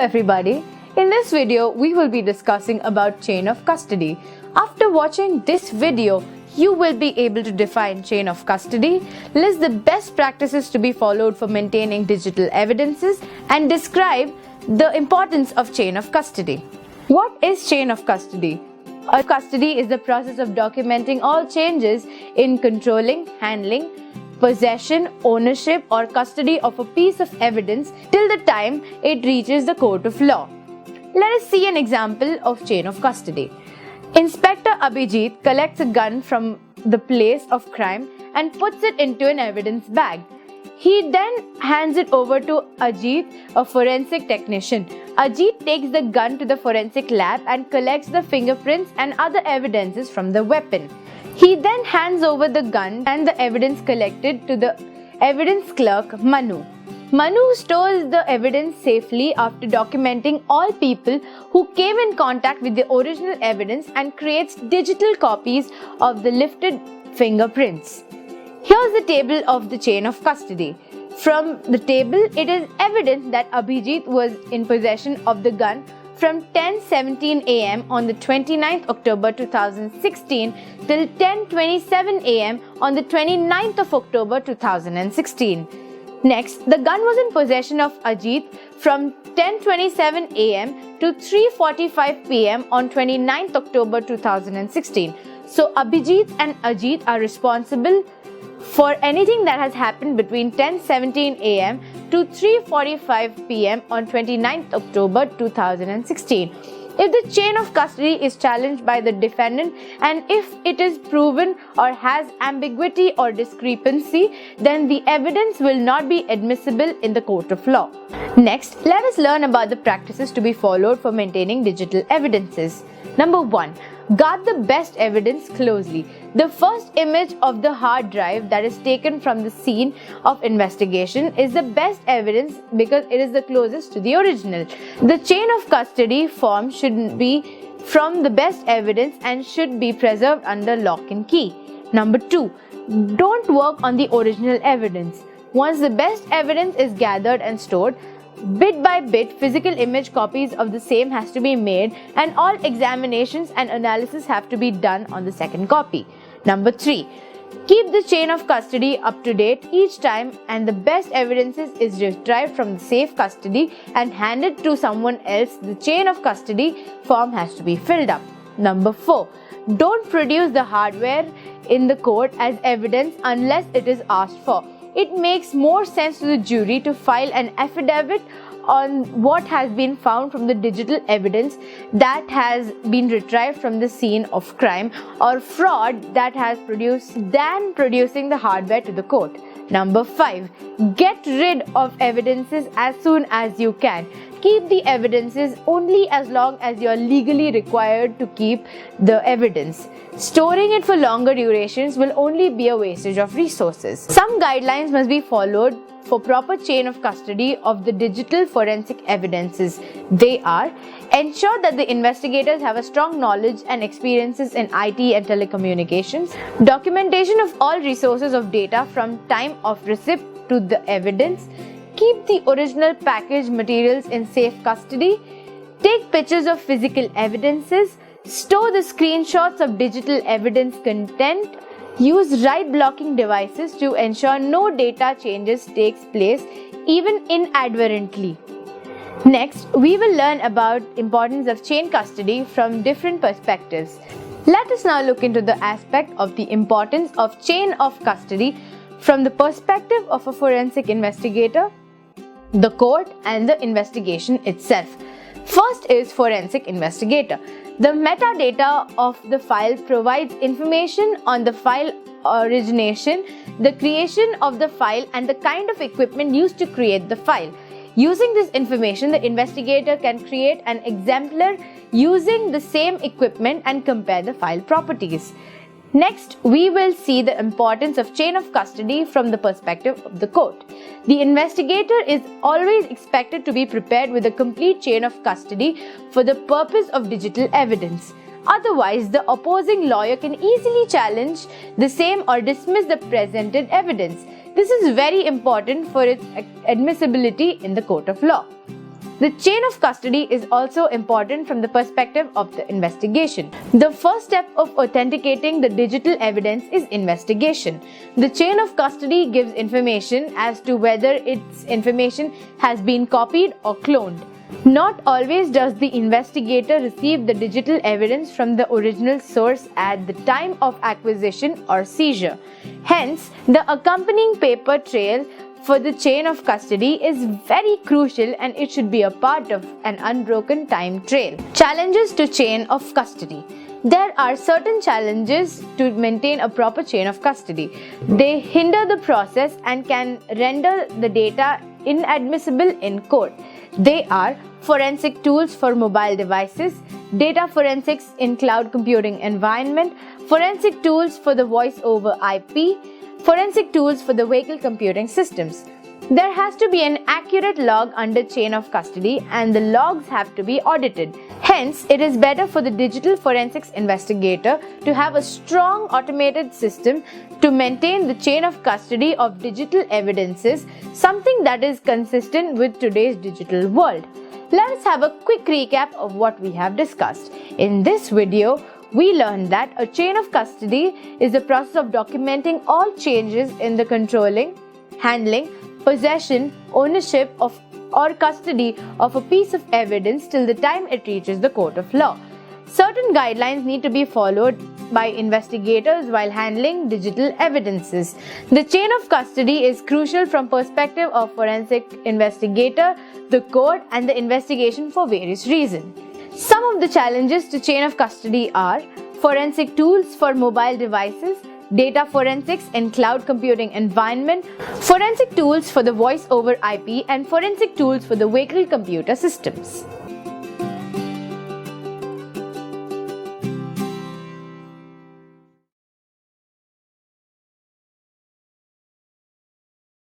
everybody. In this video, we will be discussing about chain of custody. After watching this video, you will be able to define chain of custody, list the best practices to be followed for maintaining digital evidences, and describe the importance of chain of custody. What is chain of custody? A custody is the process of documenting all changes in controlling, handling, possession, ownership, or custody of a piece of evidence till the time it reaches the court of law. Let us see an example of chain of custody. Inspector Abhijit collects a gun from the place of crime and puts it into an evidence bag. He then hands it over to Ajit, a forensic technician. Ajit takes the gun to the forensic lab and collects the fingerprints and other evidences from the weapon. He then hands over the gun and the evidence collected to the evidence clerk Manu. Manu stores the evidence safely after documenting all people who came in contact with the original evidence and creates digital copies of the lifted fingerprints. Here's the table of the chain of custody. From the table, it is evident that Abhijit was in possession of the gun from 10:17 am on the 29th October 2016 till 10:27 am on the 29th of October 2016. Next, the gun was in possession of Ajit from 10:27 am to 3:45 pm on 29th October 2016. So Abhijit and Ajit are responsible for anything that has happened between 10:17 am to 3:45 pm on 29th October 2016. If the chain of custody is challenged by the defendant and if it is proven or has ambiguity or discrepancy, then the evidence will not be admissible in the court of law. Next, let us learn about the practices to be followed for maintaining digital evidences. Number 1. Guard the best evidence closely. The first image of the hard drive that is taken from the scene of investigation is the best evidence because it is the closest to the original. The chain of custody form should be from the best evidence and should be preserved under lock and key. Number 2. Don't work on the original evidence. Once the best evidence is gathered and stored, bit by bit, physical image copies of the same has to be made and all examinations and analysis have to be done on the second copy. Number 3. Keep the chain of custody up to date each time and the best evidences is retrieved from the safe custody and handed to someone else. The chain of custody form has to be filled up. Number 4. Don't produce the hardware in the court as evidence unless it is asked for. It makes more sense to the jury to file an affidavit on what has been found from the digital evidence that has been retrieved from the scene of crime or fraud that has produced than producing the hardware to the court. Number 5. Get rid of evidences as soon as you can. Keep the evidences only as long as you are legally required to keep the evidence. Storing it for longer durations will only be a wastage of resources. Some guidelines must be followed for proper chain of custody of the digital forensic evidences. They are: ensure that the investigators have a strong knowledge and experiences in IT and telecommunications, documentation of all resources of data from time of receipt to the evidence, keep the original package materials in safe custody, take pictures of physical evidences, store the screenshots of digital evidence content, use write blocking devices to ensure no data changes takes place even inadvertently. Next, we will learn about importance of chain custody from different perspectives. Let us now look into the aspect of the importance of chain of custody from the perspective of a forensic investigator, the court, and the investigation itself. First is forensic investigator. The metadata of the file provides information on the file origination, the creation of the file, and the kind of equipment used to create the file. Using this information, the investigator can create an exemplar using the same equipment and compare the file properties. Next, we will see the importance of chain of custody from the perspective of the court. The investigator is always expected to be prepared with a complete chain of custody for the purpose of digital evidence. Otherwise, the opposing lawyer can easily challenge the same or dismiss the presented evidence. This is very important for its admissibility in the court of law. The chain of custody is also important from the perspective of the investigation. The first step of authenticating the digital evidence is investigation. The chain of custody gives information as to whether its information has been copied or cloned. Not always does the investigator receive the digital evidence from the original source at the time of acquisition or seizure. Hence, the accompanying paper trail for the chain of custody is very crucial, and it should be a part of an unbroken time trail. Challenges to chain of custody. There are certain challenges to maintain a proper chain of custody. They hinder the process and can render the data inadmissible in court. They are forensic tools for mobile devices, data forensics in cloud computing environment, forensic tools for the voice over IP, forensic tools for the vehicle computing systems. There has to be an accurate log under chain of custody, and the logs have to be audited. Hence, it is better for the digital forensics investigator to have a strong automated system to maintain the chain of custody of digital evidences, something that is consistent with today's digital world. Let us have a quick recap of what we have discussed. In this video, we learned that a chain of custody is the process of documenting all changes in the controlling, handling, possession, ownership of or custody of a piece of evidence till the time it reaches the court of law. Certain guidelines need to be followed by investigators while handling digital evidences. The chain of custody is crucial from perspective of forensic investigator, the court, and the investigation for various reasons. Some of the challenges to chain of custody are forensic tools for mobile devices, data forensics in cloud computing environment, forensic tools for the voice over IP, and forensic tools for the vehicle computer systems.